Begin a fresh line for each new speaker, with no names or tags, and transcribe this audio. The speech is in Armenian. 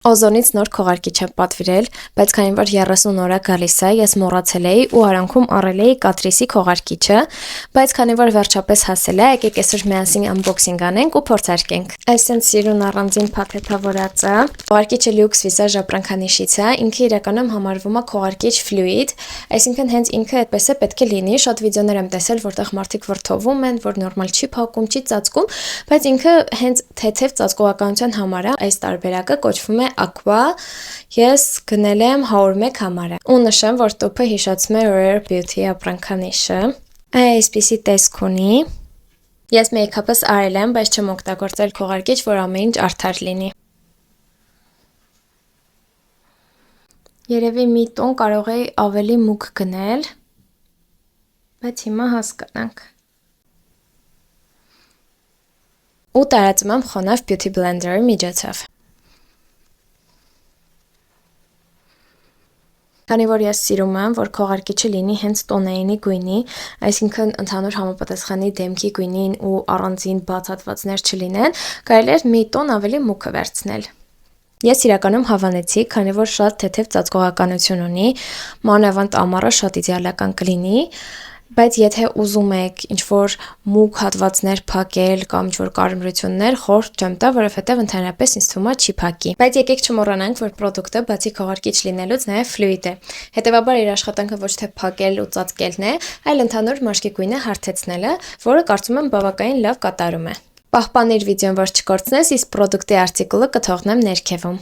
Օզոնից նոր քողարկիչ եմ պատվիրել, բայց քանի որ 30 օր է գալիս է, ես մոռացել էի ու արանքում առել էի Catrice-ի քողարկիչը, բայց քանի որ վերջապես հասել է, եկեք այսօր միասին unboxing անենք ու փորձարկենք։ Այսինքն սիրուն առանձին փաթեթավորած է։ Քողարկիչը Lux Visage ապրանքանիշից է, ինքը իրականում համարվում է քողարկիչ ֆլյուիդ, այսինքն հենց ինքը այդպես է պետք է լինի, շատ վիդեոներ եմ տեսել, որտեղ մարդիկ վրդովում են, որ նորմալ չի փակում, չի ծածկում, բայց ինքը հենց թեթև ծածկողականության համար է, այս տարբերակը կոչվում է Aqua, ես գնել եմ 101 համարը ու նշեմ, որ տոփը հիշացնում է Rare Beauty ապրանքանիշը, այսպիսի տեսք ունի, ես մեյքափս արել եմ, բայց չեմ օգտագործել քողարկիչ, որ ամեն ինչ արդար լինի, երևի մի տոն կարող էի ավելի մուգ գնել, բայց հիմա հասկանանք, ու տարածում եմ խոնավ Beauty Blender-ի միջոցով. Քանի որ ես սիրում եմ, որ քողարկիչը լինի հենց տոնեինի գույնի, այսինքն ընդհանուր համապատասխանի դեմքի գույնին ու առանձին բաց հատվածներ չլինեն, կարելի է մի տոն ավելի մուգը վերցնել։ Ես իրականում հավանեցի, քանի որ շատ թեթև ծածկողականություն ունի, մանավանդ ամառը շատ իդեալական կլինի, բայց եթե ուզում եք ինչ-որ մուգ հատվածներ փակել կամ ինչ-որ կարմրություններ, խորտ չեմ տա, որովհետև ընդհանրապես ինձ թվում է չի փակի։ Բայց եկեք չմոռանանք, որ պրոդուկտը բացի քողարկիչ լինելուց նաև ֆլյուիդ է։ Հետևաբար իր աշխատանքը ոչ թե փակել ու ծածկելն է, այլ ընդհանուր մաշկի գույնը հարթեցնելը, որը կարծում եմ բավականին լավ կատարում է։ Պահպանիր վիդեոն, որ չկորցնես, իսկ պրոդուկտի արտիկուլը կթողնեմ ներքևում։